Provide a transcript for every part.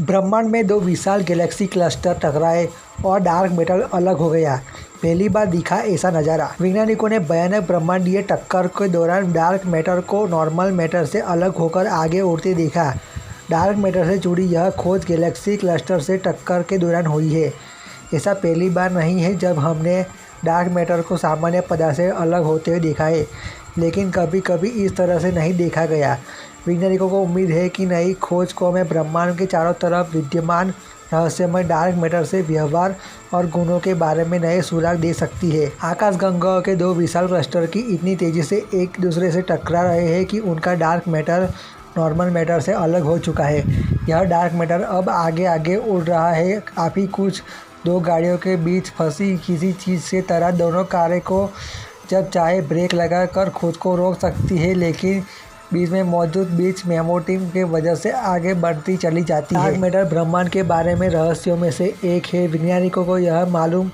ब्रह्मांड में दो विशाल गैलेक्सी क्लस्टर टकराए और डार्क मैटर अलग हो गया। पहली बार दिखा ऐसा नज़ारा। वैज्ञानिकों ने भयानक ब्रह्मांडीय टक्कर के दौरान डार्क मैटर को नॉर्मल मैटर से अलग होकर आगे उड़ते देखा। डार्क मैटर से जुड़ी यह खोज गैलेक्सी क्लस्टर से टक्कर के दौरान हुई है। ऐसा पहली बार नहीं है जब हमने डार्क मैटर को सामान्य पदार्थ से अलग होते हुए देखा है, लेकिन कभी कभी इस तरह से नहीं देखा गया। वैज्ञानिकों को उम्मीद है कि नई खोज को हमें ब्रह्मांड के चारों तरफ विद्यमान रहस्यमय डार्क मैटर से व्यवहार और गुणों के बारे में नए सुराग दे सकती है। आकाशगंगाओं के दो विशाल क्लस्टर की इतनी तेजी से एक दूसरे से टकरा रहे हैं कि उनका डार्क मैटर नॉर्मल मैटर से अलग हो चुका है। यह डार्क मैटर अब आगे आगे उड़ रहा है, काफ़ी कुछ दो गाड़ियों के बीच फंसी किसी चीज़ से तरह दोनों कारें को जब चाहे ब्रेक लगा कर खुद को रोक सकती है, लेकिन बीच में मौजूद बीच मोमेंटम के वजह से आगे बढ़ती चली जाती है। डार्क मैटर ब्रह्मांड के बारे में रहस्यों में से एक है। वैज्ञानिकों को यह मालूम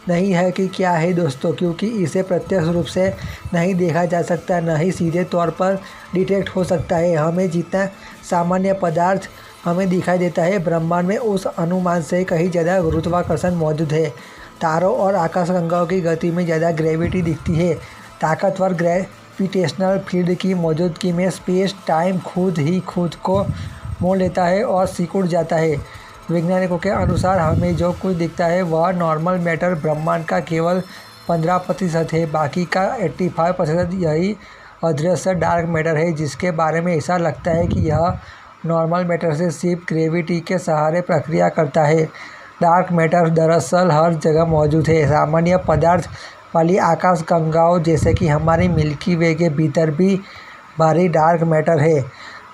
नहीं है कि क्या है दोस्तों, क्योंकि इसे प्रत्यक्ष रूप से नहीं देखा जा सकता, न ही सीधे तौर पर डिटेक्ट हो सकता है। हमें जितना सामान्य पदार्थ हमें दिखाई देता है, ब्रह्मांड में उस अनुमान से कहीं ज़्यादा गुरुत्वाकर्षण मौजूद है। तारों और आकाशगंगाओं की गति में ज़्यादा ग्रेविटी दिखती है। ताकतवर ग्रेविटेशनल फील्ड की मौजूदगी में स्पेस टाइम खुद ही खुद को मोड़ लेता है और सिकुड़ जाता है। वैज्ञानिकों के अनुसार हमें जो कुछ दिखता है वह नॉर्मल मैटर ब्रह्मांड का केवल 15% है। बाकी का 85% यही अदृश्य डार्क मैटर है, जिसके बारे में ऐसा लगता है कि यह नॉर्मल मैटर से सिर्फ ग्रेविटी के सहारे प्रक्रिया करता है। डार्क मैटर दरअसल हर जगह मौजूद है। सामान्य पदार्थ वाली आकाशगंगाओं जैसे कि हमारी मिल्की वे के भीतर भी भारी डार्क मैटर है।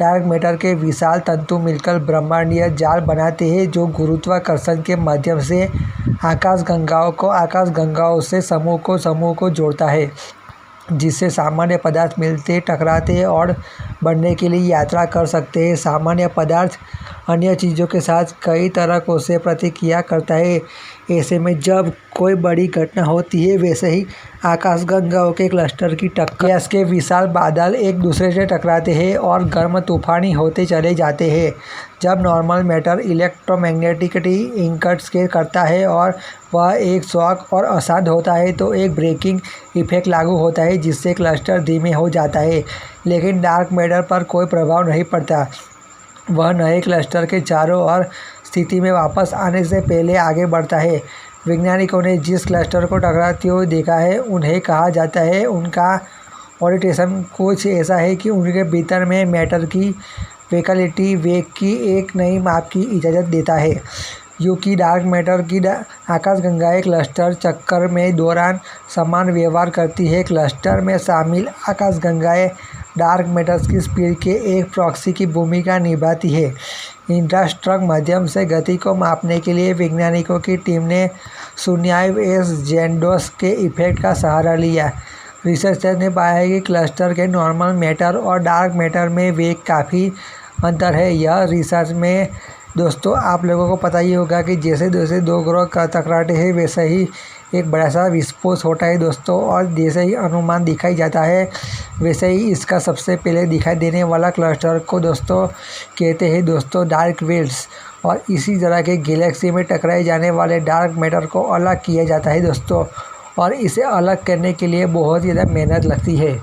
डार्क मैटर के विशाल तंतु मिलकर ब्रह्मांडीय जाल बनाते हैं, जो गुरुत्वाकर्षण के माध्यम से आकाशगंगाओं से समूह को जोड़ता है, जिससे सामान्य पदार्थ मिलते टकराते हैं और बढ़ने के लिए यात्रा कर सकते हैं। सामान्य पदार्थ अन्य चीज़ों के साथ कई तरह से प्रतिक्रिया करता है। ऐसे में जब कोई बड़ी घटना होती है, वैसे ही आकाशगंगाओं के क्लस्टर की टक्कर गैस के विशाल बादल एक दूसरे से टकराते हैं और गर्म तूफानी होते चले जाते हैं। जब नॉर्मल मैटर इलेक्ट्रोमैग्नेटिसिटी इंकट्स के करता है और वह एक शॉक और अशांत होता है, तो एक ब्रेकिंग इफेक्ट लागू होता है, जिससे क्लस्टर धीमे हो जाता है। लेकिन डार्क मैटर पर कोई प्रभाव नहीं पड़ता। वह नए क्लस्टर के चारों ओर स्थिति में वापस आने से पहले आगे बढ़ता है। वैज्ञानिकों ने जिस क्लस्टर को टकराते हुए देखा है, उन्हें कहा जाता है उनका ओरिएंटेशन कुछ ऐसा है कि उनके भीतर में मैटर की वैकल्पिक वेग की एक नई माप की इजाज़त देता है। क्योंकि डार्क मैटर की आकाशगंगाएं क्लस्टर चक्कर में दौरान समान व्यवहार करती है। क्लस्टर में शामिल आकाशगंगाएं डार्क मैटर्स की स्पीड के एक प्रॉक्सी की भूमिका निभाती है। इंफ्रास्ट्रक्चर माध्यम से गति को मापने के लिए वैज्ञानिकों की टीम ने 0 जेंडोस के इफेक्ट का सहारा लिया। रिसर्चर ने पाया है कि क्लस्टर के नॉर्मल मैटर और डार्क मैटर में वेग काफ़ी अंतर है। यह रिसर्च में दोस्तों आप लोगों को पता ही होगा कि जैसे जैसे दो ग्रह टकराते हैं, वैसे ही एक बड़ा सा विस्फोट होता है दोस्तों, और जैसे ही अनुमान दिखाई जाता है, वैसे ही इसका सबसे पहले दिखाई देने वाला क्लस्टर को दोस्तों कहते हैं दोस्तों डार्क वेल्स। और इसी तरह के गैलेक्सी में टकराए जाने वाले डार्क मैटर को अलग किया जाता है दोस्तों, और इसे अलग करने के लिए बहुत ज़्यादा मेहनत लगती है।